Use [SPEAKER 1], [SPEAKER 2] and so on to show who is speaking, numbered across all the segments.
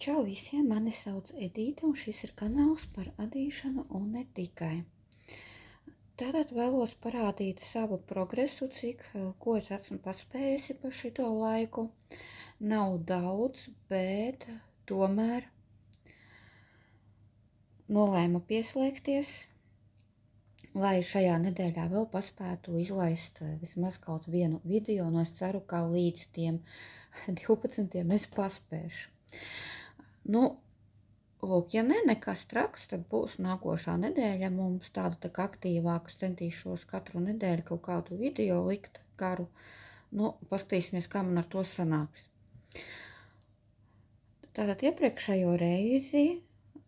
[SPEAKER 1] Čau visiem, mani sauc Edīte, un šis ir kanāls par adīšanu un ne tikai. Tātad vēlos parādīt savu progresu, ko es esmu paspējusi pa šito laiku. Nav daudz, bet tomēr nolēmu pieslēgties, lai šajā nedēļā vēl paspētu izlaist vismaz kaut vienu video, un es ceru, ka līdz tiem 12 es paspēšu. Lūk, ja nekas traks, tad būs nākošā nedēļa mums tāda tā kā aktīvāka. Centīšos katru nedēļu kaut kādu video likt garu. Paskatīsimies, kā man ar to sanāks. Tātad iepriekšējo reizi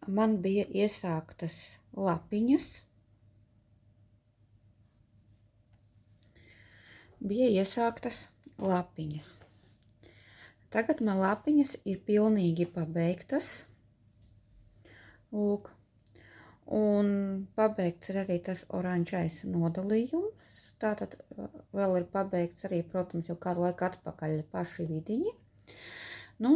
[SPEAKER 1] man bija iesāktas lapiņas. Tagad man lapiņas ir pilnīgi pabeigtas. Lūk, un pabeigts ir arī tas oranžais nodalījums. Tātad vēl ir pabeigts arī, protams, jau kādu laiku atpakaļ paši vidiņi.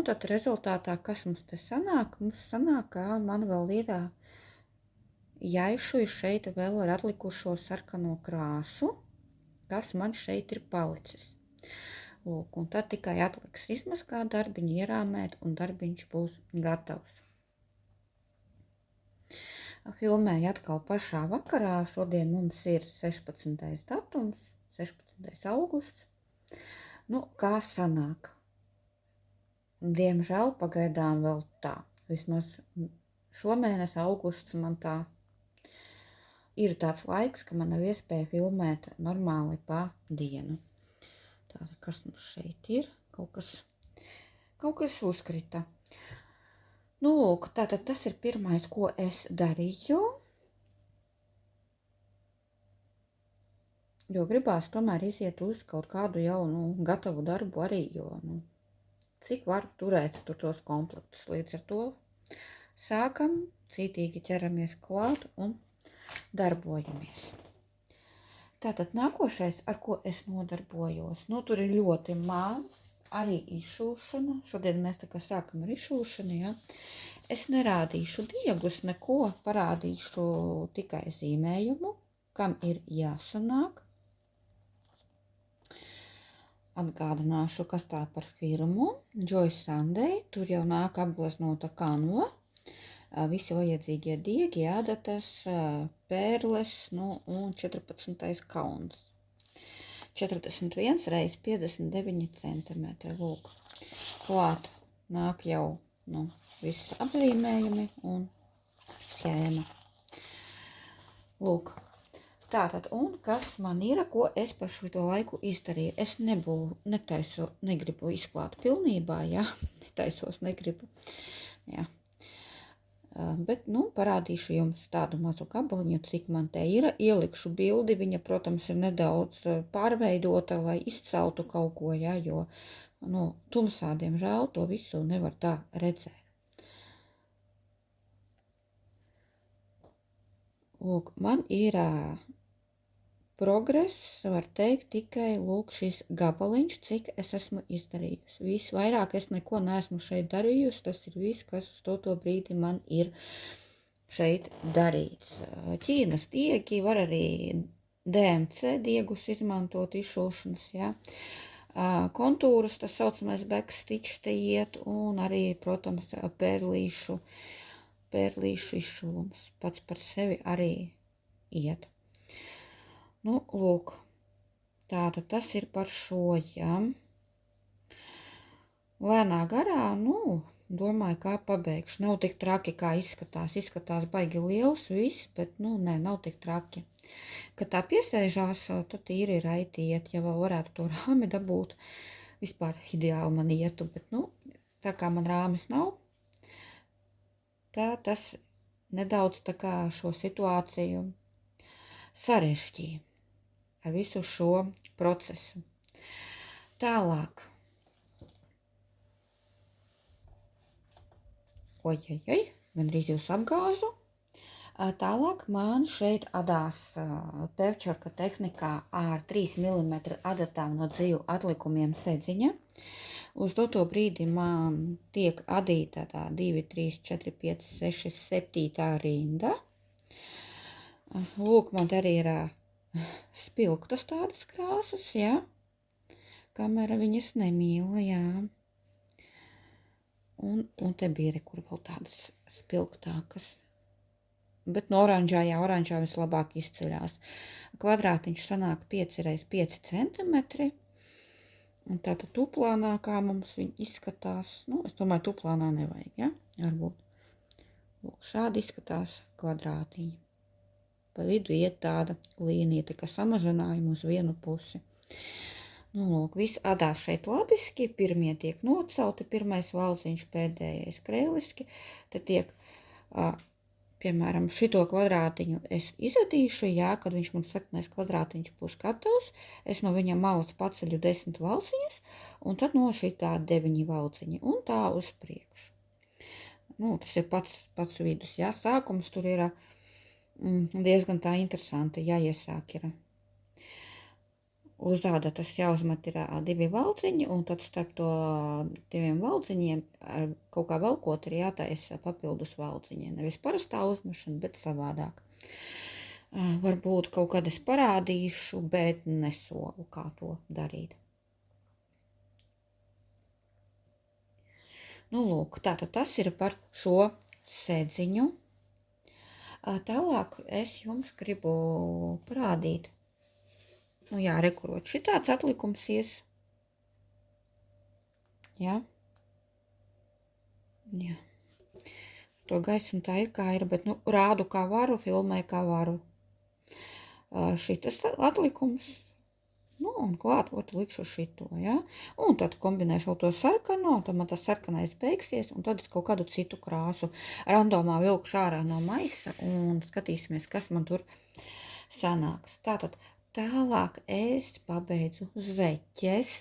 [SPEAKER 1] Tad rezultātā, kas mums te sanāk? Mums sanāk, ka man vēl ir jaišu šeit vēl ar atlikušo sarkano krāsu, kas man šeit ir palicis. Lūk, un tad tikai atliks izmaskāt darbiņu, ierāmēt, un darbiņš būs gatavs. Filmēju atkal pašā vakarā. Šodien mums ir 16. datums, 16. augusts. Kā sanāk? Diemžēl pagaidām vēl tā. Vismaz šomēnes augusts man tā ir tāds laiks, ka man nav iespēja filmēt normāli pa dienu. Tātad, kas mums šeit ir? Kaut kas uzkrita. Lūk, tātad tas ir pirmais, ko es darīju, jo gribās tomēr iziet uz kaut kādu jaunu gatavu darbu arī, jo cik var turēt tur tos komplektus. Līdz ar to sākam, cītīgi ķeramies klāt un darbojamies. Tātad nākošais, ar ko es nodarbojos, tur ir ļoti maz. Arī izšūšana. Šodien mēs tā kā sākam ar izšūšanu, ja. Es nerādīšu diegus neko, parādīšu tikai zīmējumu, kam ir jāsanāk. Atgādināšu, kas tā par firmu. Joyce Sunday, tur jau nāk apgleznota kano. Visi vajadzīgie diegi, ādatas, pērles, un 14. kauns. 41 reiz 59 cm. Lūk, klāt nāk jau visi apzīmējumi un schēma. Lūk, tātad, un kas man ir, ko es par šo laiku izdarīju? Es negribu izklāt pilnībā, ja, negribu, jā. Bet, parādīšu jums tādu mazu gabaliņu, cik man te ir. Ielikšu bildi, viņa, protams, ir nedaudz pārveidota, lai izceltu kaut ko, ja, jo, tumsā, diemžēl, to visu nevar tā redzēt. Lūk, man ir progress, var teikt, tikai, lūk, šis gabaliņš, cik es esmu izdarījusi. Visvairāk es neko neesmu šeit darījusi, tas ir viss, kas uz to brīdi man ir šeit darīts. Ķīnas diegi, var arī DMC diegus izmantot izšūšanas, ja. Kontūrus, tas saucamais backstitch te iet, un arī, protams, pērlīšu izšūvums pats par sevi arī iet. Lūk, tātad tas ir par šo, ja. Lēnā garā, domāju, kā pabeigšu. Nav tik traki, kā izskatās. Izskatās baigi liels viss, bet, nav tik traki. Kad tā piesēžās, tad īri raiti iet, ja vēl varētu to rāmi dabūt. Vispār ideāli man ietu, bet, tā kā man rāmis nav, tā tas nedaudz tā kā šo situāciju sarežģīja ar visu šo procesu. Tālāk. Gandrīz jūs apgāzu. Tālāk man šeit adās pevčorka tehnikā ar 3 mm adatām no dzīvu atlikumiem sedziņa. Uz doto brīdi man tiek adīta tā 2, 3, 4, 5, 6, 7 rinda. Lūk, man te arī ir spilgtas tādas krāsas, jā. Kamera viņas nemīla, jā. Un te bija, kur vēl tādas spilgtākas. Bet no oranžā vislabāk izceļās. Kvadrātiņš sanāk 5x5 centimetri. Un tātad tuplānākā mums viņa izskatās. Nu, es domāju, tuplānā nevajag, ja? Varbūt. Lūk, šādi izskatās kvadrātiņi. Pa vidu iet tāda līnija, kā samazinājuma uz vienu pusi. Nu, lūk, viss adās šeit labiski. Pirmie tiek nocelti, pirmais valciņš, pēdējais krēliski. Te tiek, piemēram, šito kvadrātiņu es izadīšu, jā, kad viņš man saknēs kvadrātiņš būs gatavs. Es no viņa malas paceļu 10 valciņus, un tad no šitā 9 valciņi, un tā uz priekšu. Nu, tas ir pats vidus, jā. Sākums tur ir diezgan tā interesanti, jāiesāk ir. Uz āda tas jāuzmet ir 2 valciņi, un tad starp to 2 valciņiem kaut kā velkot ir jātaisa papildus valciņi. Nevis parastā uzmešana, bet savādāk. Varbūt kaut kad es parādīšu, bet nesolu, kā to darīt. Nu, lūk, tātad tas ir par šo sēdziņu. Tālāk es jums gribu parādīt. Nu jā, rekurot, šitāds atlikums ies. Jā. Jā. To gaismu tā ir kā ir, bet nu rādu kā varu, filmē kā varu. Šitas atlikums. Nu, un klāt likšu šito, ja? Un tad kombinēšu to sarkano, tad man tas sarkanais beigsies, un tad es kaut kādu citu krāsu randomā vilkšu ārā no maisa, un skatīsimies, kas man tur sanāks. Tātad tālāk es pabeidzu zeķes.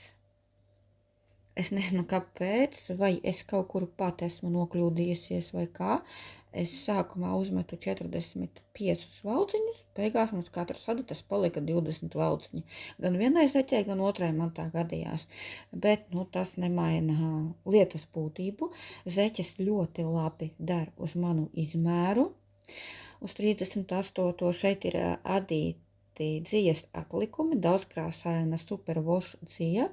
[SPEAKER 1] Es nezinu, kāpēc, vai es kaut kur pat esmu nokļūdījusies vai kā. Es sākumā uzmetu 45 valciņus, beigās mums katrs adatas palika 20 valciņi. Gan vienai zeķei, gan otrai man tā gadījās. Bet, nu, tas nemaina lietas būtību. Zeķes ļoti labi der uz manu izmēru. Uz 38. šeit ir adīti dzijas atlikumi, daudzkrāsaina supervoš dzija,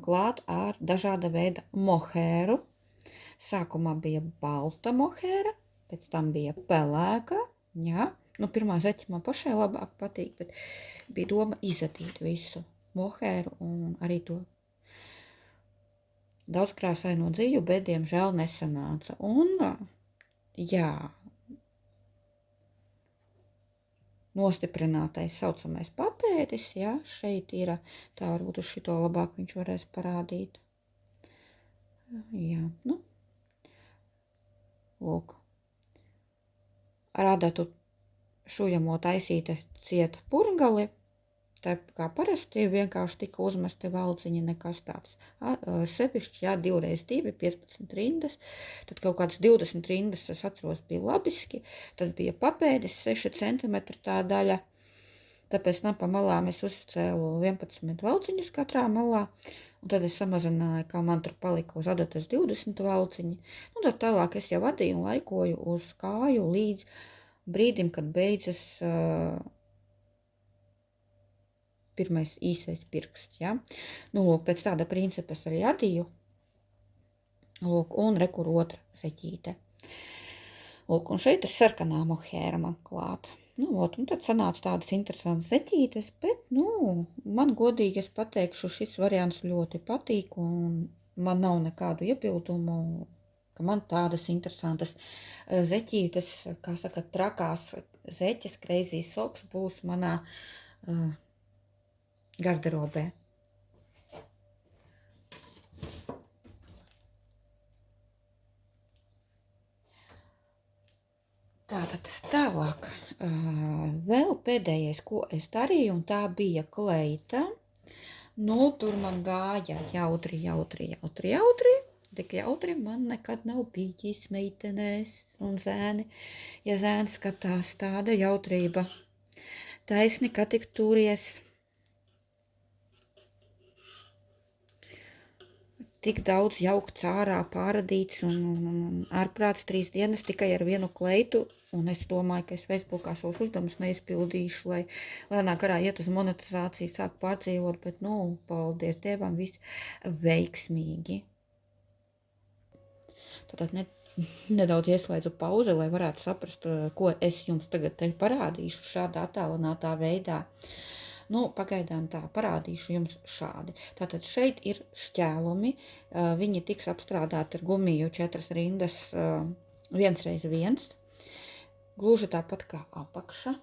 [SPEAKER 1] klāt ar dažāda veida mohēru. Sākumā bija balta mohēra, pēc tam bija pelēka, jā. Nu, pirmā zeķa man pašai labāk patīk, bet bija doma izadīt visu mohēru un arī to daudzkrāsaino dziju, bet diemžēl nesanāca. Un, jā, nostiprinātais saucamais papēdis, jā, šeit ir, tā varbūt uz šito labāk viņš varēs parādīt. Jā, nu, lūk. Ar adatu šujamo taisīte ciet purgali, tā kā parasti vienkārši tika uzmesti valciņi, nekas tāds. Sevišķi, jā, 2x2, 15 rindas, tad kaut kāds 20 rindas, es atceros, bija labiski, tad bija papēdis 6 cm tā daļa, tāpēc pa malām es uzcēlu 11 valciņus katrā malā, un tad es samazināju, kā man tur palika uz adatas 20 valciņi, un tad tālāk es jau vadīju un laikoju uz kāju līdz brīdim, kad beidzas pirmais īsais pirksts, ja? Nu, lūk, pēc tāda principa es arī adīju. Lūk, un rekur otra zeķīte. Lūk, un šeit ir sarkanā mohēra man klāta. Nu, un tad sanāca tādas interesantas zeķītes, bet, nu, man godīgi es pateikšu, šis variants ļoti patīk, un man nav nekādu iebildumu, ka man tādas interesantas zeķītes, kā saka, trakās zeķes, Crazy Socks būs manā garderobē. Tātad tālāk, vēl pēdējais, ko es darīju, un tā bija kleita. Nu, tur man gāja jautri, tik jautri man nekad nav bijis meitenēs un zēni. Ja zēni skatās, tāda jautrība, taisni, ka tik turies. tik daudz jaukts ārā, pāradīts un ārprāts 3 dienas tikai ar vienu kleitu, un es domāju, ka es Facebookā savus uzdevumus neizpildīšu, lai lēnāk garā iet uz monetizāciju, sāk pārdzīvot, bet, paldies Dievam, viss veiksmīgi. Tātad nedaudz ieslēdzu pauzi, lai varētu saprast, ko es jums tagad te parādīšu šādā attālinātā veidā. Pagaidām tā, parādīšu jums šādi. Tātad šeit ir šķēlumi, viņi tiks apstrādāti ar gumiju 4 rindas 1x1, gluži tāpat kā apakša.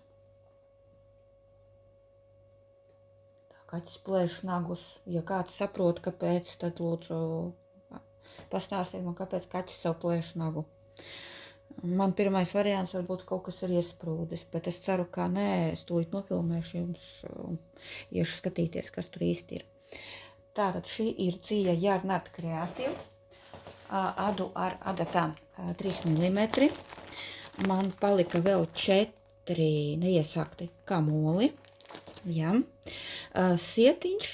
[SPEAKER 1] Tā kaķis plēš nagus, ja kāds saprot, kāpēc, tad lūdzu pastāstiet man, kāpēc kaķis sev plēš nagu. Man pirmais variants varbūt kaut kas ir iesprūdis, bet es ceru, ka nē, es tūlīt nofilmēšu jums un iešu skatīties, kas tur īsti ir. Tātad šī ir Dzija Yarnart Creative, adu ar adatām 3 mm. Man palika vēl 4 neiesākti kamoli, jā. Sietiņš,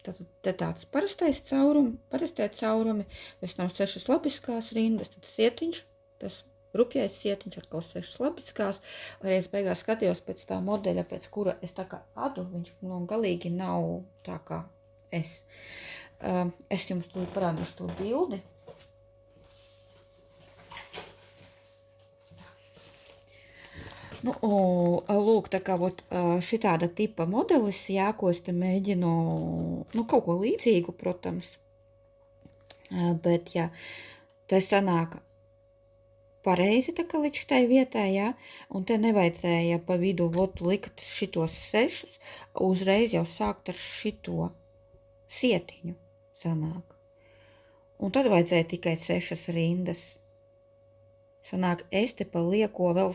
[SPEAKER 1] tad tāds parastie caurumi, pēc tam 6 labiskās rindas, tad sietiņš, tas rupjais sietiņš, atkal 6 labiskās, arī es beigās skatījos pēc tā modeļa, pēc kura es tā kā adu, viņš galīgi nav tā kā es. Es jums tūlīt parādīšu to bildi. Lūk, tā kā šitāda tipa modelis, jā, ko es te mēģinu, kaut ko līdzīgu, protams, bet, jā, te sanāk pareizi tā kā līdz šitai vietai, jā, un te nevajadzēja pa vidu likt šitos 6, uzreiz jau sākt ar šito sietiņu sanāk. Un tad vajadzēja tikai 6 rindas. Sanāk, es te pa lieko vēl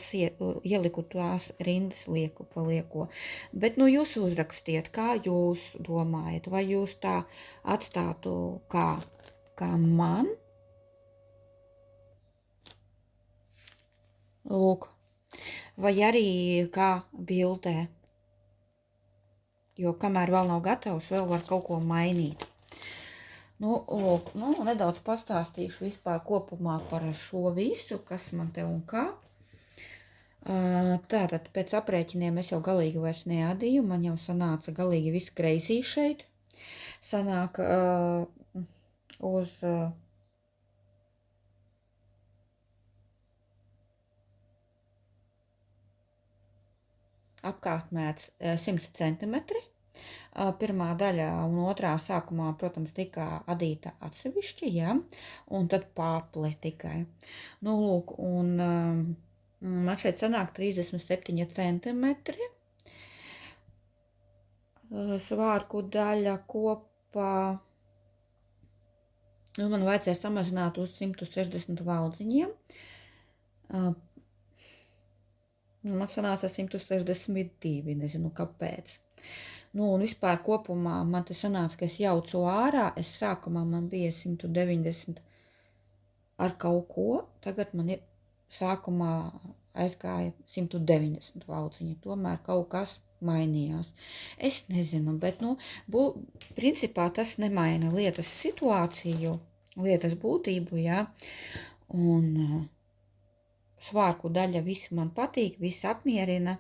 [SPEAKER 1] ieliku tās rindas, lieku pa lieko. Bet, jūs uzrakstiet, kā jūs domājat, vai jūs tā atstātu kā man? Lūk, vai arī kā bildē, jo kamēr vēl nav gatavs, vēl var kaut ko mainīt. Lūk, nedaudz pastāstīšu vispār kopumā par šo visu, kas man te un kā. Tātad pēc aprēķiniem es jau galīgi vairs neadīju, man jau sanāca galīgi viss kreizī šeit. Sanāk uz... apkārtmērts 100 centimetri. Pirmā daļa un otrā sākumā, protams, tika adīta atsevišķi, jā, un tad pāple tikai. Lūk, un man šeit sanāk 37 centimetri. Svārku daļa kopā, man vajadzēja samazināt uz 160 valdziņiem. Man sanāca 162, nezinu kāpēc. Un vispār kopumā man te sanāca, ka es jaucu ārā, sākumā man bija 190 ar kaut ko, tagad man sākumā aizgāja 190 valdziņi, tomēr kaut kas mainījās. Es nezinu, bet, principā tas nemaina lietas situāciju, lietas būtību, jā, un... svārku daļa viss man patīk, viss apmierina.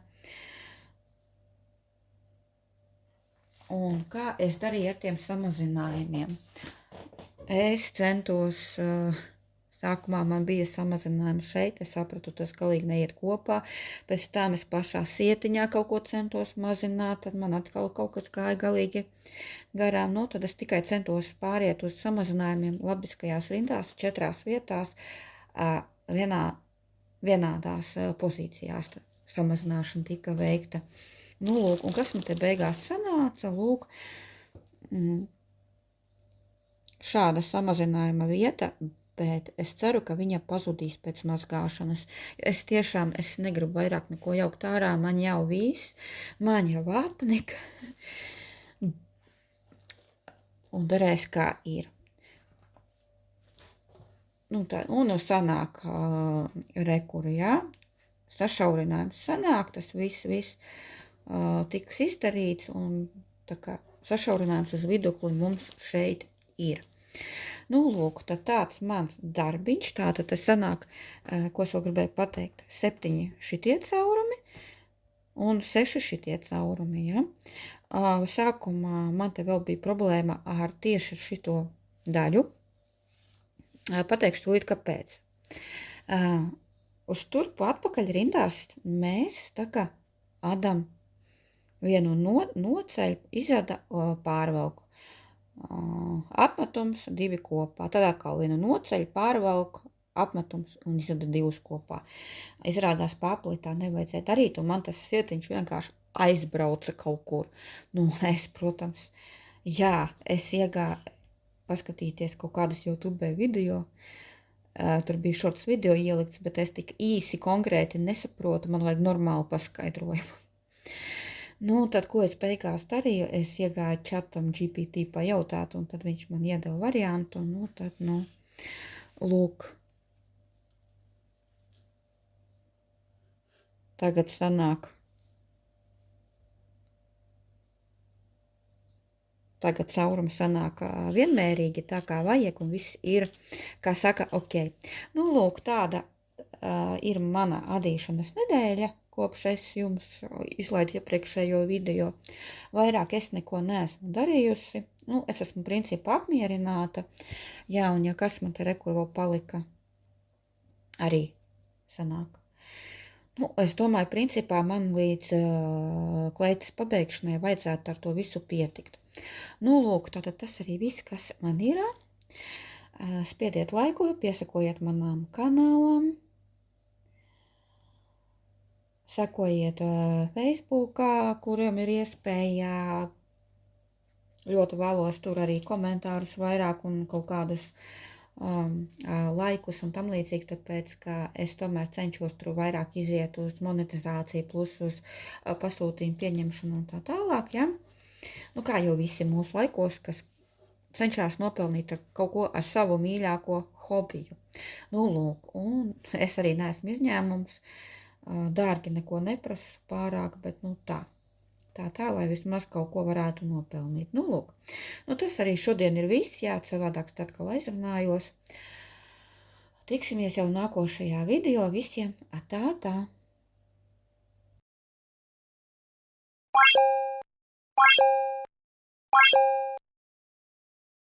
[SPEAKER 1] Un kā es darīju ar tiem samazinājumiem? Es centos, sākumā man bija samazinājums šeit, es sapratu, tas galīgi neiet kopā. Pēc tam es pašā sietiņā kaut ko centos mazināt, tad man atkal kaut kas gāja galīgi garām. Tad es tikai centos pāriet uz samazinājumiem labiskajās rindās, 4 vietās, vienādās pozīcijās samazināšana tika veikta. Lūk, un kas man te beigās sanāca? Lūk, šāda samazinājuma vieta, bet es ceru, ka viņa pazudīs pēc mazgāšanas. Es negribu vairāk neko jaukt ārā, man jau viss, man jau apnika. Un darēs kā ir. Sanāk rekuru, jā, sašaurinājums sanāk, tas viss tiks izdarīts, un tā kā sašaurinājums uz vidukli mums šeit ir. Nu, lūk, tad tāds mans darbiņš, tātad tas sanāk, ko es vēl gribēju pateikt, 7 šitie caurumi un 6 šitie caurumi, ja. Sākumā man te vēl bija problēma ar tieši šito daļu. Pateikšu tūlīt, kāpēc. Uz turpu atpakaļ rindās mēs tā kā adam vienu noceļu, izada pārvelku. Apmetums 2 kopā. Tad atkal vienu noceļu, pārvelku, apmetums un izada 2 kopā. Izrādās pārpalī tā nevajadzēja darīt, un man tas sietiņš vienkārši aizbrauca kaut kur. Nu, es, protams, es iegāju paskatīties kaut kādus YouTube video. Tur bija šorts video ielikts, bet es tik īsi konkrēti nesaprotu, man vajag normālu paskaidrojumu. Nu, tad, ko es beigās darīju, es iegāju chatam GPT pajautāt, un tad viņš man iedeva variantu, lūk. Tagad sanāk. Tagad caurumi sanāk vienmērīgi, tā kā vajag, un viss ir, kā saka, ok. Nu, lūk, tāda ir mana adīšanas nedēļa, kopš es jums izlaidu iepriekšējo video. Vairāk es neko neesmu darījusi. Nu, es esmu principā apmierināta. Jā, un ja kas man te rekur vēl palika, arī sanāk. Nu, es domāju, principā man līdz kleitas pabeigšanai vajadzētu ar to visu pietikt. Nu, lūk, tātad tas arī viss, kas man ir. Spiediet laiku, piesakojiet manām kanālam. Sekojiet Facebookā, kuriem ir iespēja. Ļoti vēlos tur arī komentārus vairāk un kaut kādus laikus un tam līdzīgi, tāpēc, ka es tomēr cenšos tur vairāk iziet uz monetizāciju, plus uz pasūtījumu pieņemšanu un tā tālāk, ja? Nu, kā jau visi mūsu laikos, kas cenšās nopelnīt ar kaut ko ar savu mīļāko hobiju. Nu, lūk, un es arī neesmu izņēmums, dārgi neko neprasu pārāk, bet, nu, tā, lai vismaz kaut ko varētu nopelnīt. Nu, lūk, nu, tas arī šodien ir viss, jā, savādāk tad, kad aizrunājos. Tiksimies jau nākošajā video, visiem atā!